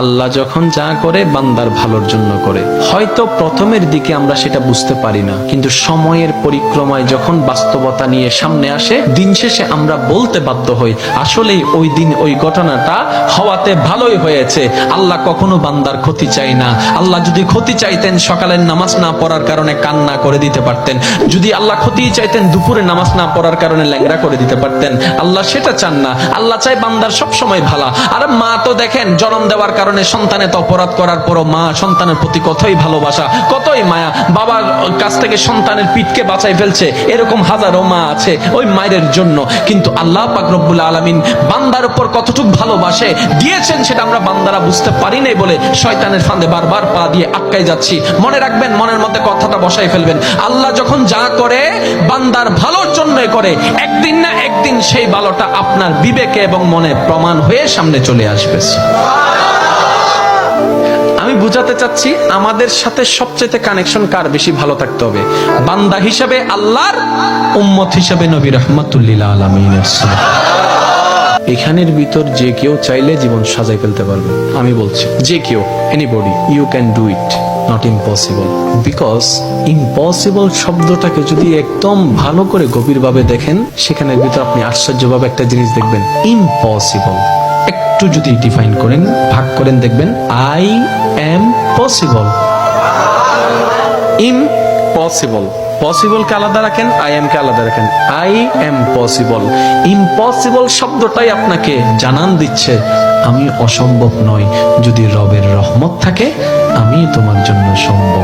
আল্লাহ যখন যা করে বান্দার ভালোর জন্য করে। হয়তো প্রথমের দিকে আমরা সেটা বুঝতে পারি না, কিন্তু সময়ের পরিক্রমায় যখন বাস্তবতা নিয়ে সামনে আসে, দিন শেষে আমরা বলতে বাধ্য হই আসলেই ওই দিন ওই ঘটনাটা হওয়াতে ভালোই হয়েছে। আল্লাহ কখনো বান্দার ক্ষতি চাই না। আল্লাহ যদি ক্ষতি চাইতেন সকালের নামাজ না পড়ার কারণে কান্না করে দিতে পারতেন, যদি আল্লাহ ক্ষতি চাইতেন দুপুরে নামাজ না পড়ার কারণে ল্যাংড়া করে দিতে পারতেন। আল্লাহ সেটা চান না। আল্লাহ চাই বান্দার সব সময় ভালো। আর মা তো দেখেন জন্ম দেওয়ার কারণে সন্তানের অপরাধ করার পরও মা সন্তানের প্রতি কতই ভালোবাসা, কতই মায়া, বাবার কাছ থেকে সন্তানের পিঠকে বাঁচাই ফেলছে, এরকম হাজারো মা আছে ওই মায়ের জন্য। কিন্তু আল্লাহ পাক রব্বুল আলামিন বান্দার উপর কতটুকু ভালোবাসে দিয়েছেন সেটা আমরা বান্দারা বুঝতে পারি নাই বলে শয়তানের ফাঁদে বারবার পা দিয়ে আটকাই যাচ্ছি। মনে রাখবেন, মনের মধ্যে কথাটা বসাই ফেলবেন, আল্লাহ যখন যা করে বান্দার ভালোর জন্যই করে। একদিন না একদিন সেই ভালোটা আপনার বিবেকে এবং মনে প্রমাণ হয়ে সামনে চলে আসবে। আমি বুঝাতে চাচ্ছি আমাদের সাথে সবচেয়ে কানেকশন কার বেশি ভালো থাকতে হবে, বান্দা হিসাবে আল্লাহর, উম্মত হিসাবে নবী রাহমাতুল লিল আলামিনের। এখানের ভিতর যে কেউ চাইলে জীবন সাজাই ফেলতে পারবে। আমি বলছি যে কেউ, anybody, you can do it, not impossible. Because impossible শব্দটাকে যদি একদম ভালো করে গভীরভাবে দেখেন, সেখানের ভিতর আপনি আশ্চর্যভাবে একটা জিনিস দেখবেন, ইম্পসিবল। একটু যদি ডিফাইন করেন, ভাগ করেন, দেখবেন I am possible. Impossible, possible কে আলাদা রাখেন, আই এম কে আলাদা রাখেন। I am possible. ইম্পসিবল শব্দটাই আপনাকে জানান দিচ্ছে আমি অসম্ভব নই, যদি রবের রহমত থাকে আমি তোমার জন্য সম্ভব।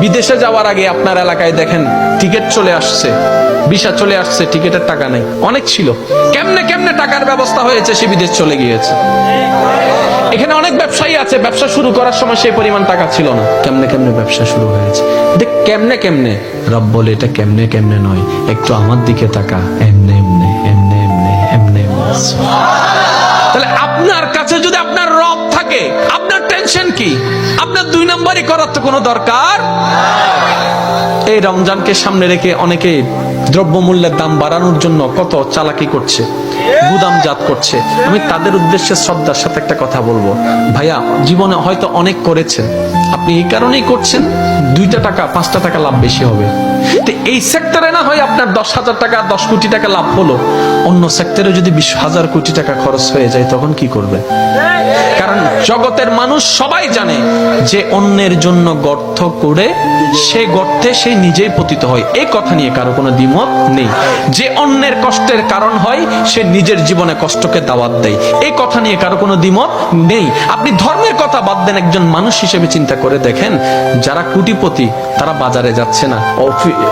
বিদেশে যাওয়ার আগে আপনার এলাকায় দেখেন টিকিট চলে আসছে, ভিসা চলে আসছে, টিকিটের টাকা নেই। অনেক ছিল, কেমনে কেমনে টাকার ব্যবস্থা হয়েছে, সে বিদেশ চলে গিয়েছে। এখানে অনেক ব্যবসায়ী আছে, ব্যবসা শুরু করার সময় সেই পরিমাণ টাকা ছিল না, কেমনে কেমনে ব্যবসা শুরু হয়েছে। দেখ কেমনে কেমনে, রব বলে এটা কেমনে কেমনে নয়, একটু আমার দিকে তাকা, এমনে এমনে এমনে এমনে এমনে। তাহলে আপনার কাছে যদি আপনার রব থাকে, আপনার টেনশন কি? আপনার দুই নম্বরই করার তো কোনো দরকার। এই রমজানকে সামনে রেখে অনেকে দ্রব্যমূল্যের দাম বাড়ানোর জন্য কত চালাকি করছে, গুদামজাত করছে। আমি তাদের উদ্দেশ্যে শ্রদ্ধার সাথে একটা কথা বলবো, ভাইয়া জীবনে হয়তো অনেক করেছেন, আপনি এই কারণেই করছেন 2টা টাকা 5টা টাকা লাভ বেশি হবে। তো এই সেক্টরে না হয় আপনার 10,000 টাকা 10 কোটি টাকা লাভ হলো, অন্য সেক্টরে যদি 20,000 কোটি টাকা খরচ হয়ে যায় তখন কি করবে? কারণ জগতের মানুষ সবাই জানে যে অন্যের জন্য গর্ত করে সে গর্তে সে নিজেই পতিত হয়, এই কথা নিয়ে কারো কোনো দ্বিমত নেই। যে অন্যের কষ্টের কারণ হয় সে নিজের জীবনে কষ্টকে দাওয়াত দেয়, এই কথা নিয়ে কারো কোনো দ্বিমত নেই। আপনি ধর্মের কথা বাদ দেন, একজন মানুষ হিসেবে চিন্তা করে দেখেন, যারা কোটিপতি তারা বাজারে যাচ্ছে না,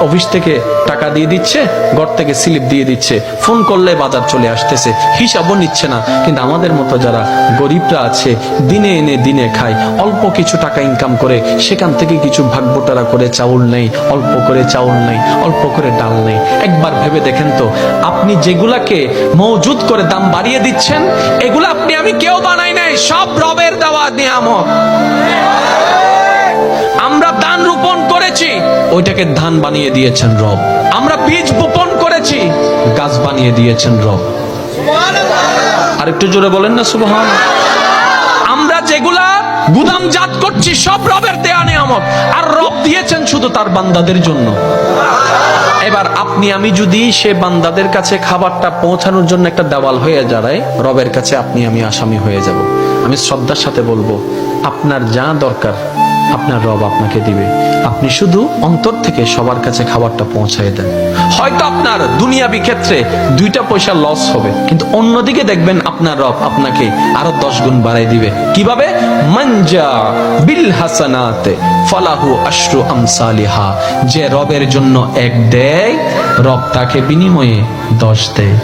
অফিস থেকে টাকা দিয়ে দিচ্ছে, ঘর থেকে স্লিপ দিয়ে দিচ্ছে, ফোন করলে বাজার চলে আসতেছে, হিসাবও নিচ্ছে না। কিন্তু আমাদের মতো যারা গরিবরা আছে, দিনে এনে দিনে খায়, অল্প কিছু টাকা ইনকাম করে সেখান থেকে কিছু ভাগবটারা করে চাউল নেই, অল্প করে চাউল নেই, অল্প করে ডাল নেই। একবার ভেবে দেখেন তো, আপনি যেগুলাকে মওজুদ করে দাম বাড়িয়ে দিচ্ছেন, এগুলা আপনি আমি কেউ বানাই নাই, সব রবের দেওয়া নিয়ামত। আমরা ধান রোপণ করেছি, ওইটাকে ধান বানিয়ে দিয়েছেন রব। আমরা বীজ বপন করেছি, গাছ বানিয়ে দিয়েছেন রব। আর একটু জোরে বলেন না সুবহানাল্লাহ। আমরা যেগুলা গুদামজাত করছি সব রবের দেয়া নিয়ামত, আর রব দিয়েছেন শুধু তার বান্দাদের জন্য। এবার আপনি আমি যদি সে বান্দাদের কাছে খাবারটা পৌঁছানোর জন্য একটা দেওয়াল হয়ে দাঁড়ায়, রবের কাছে আপনি আমি আসামি হয়ে যাব। আমি শ্রদ্ধার সাথে বলবো, আপনার যা দরকার আপনার রব আপনাকে দিবে, আপনি শুধু অন্তর থেকে সবার কাছে খাবারটা পৌঁছায় দেন। হয়তো আপনার দুনিয়াবি ক্ষেত্রে 2টা পয়সা লস হবে, কিন্তু অন্যদিকে দেখবেন আপনার রব আপনাকে আরো 10 গুণ বাড়াই দিবে। কিভাবে? মানজা বিল হাসানাতে ফালাহু আশরু আমসালিহা। যে রবের জন্য 1 দেয়, রব তাকে বিনিময়ে 10 দেয়।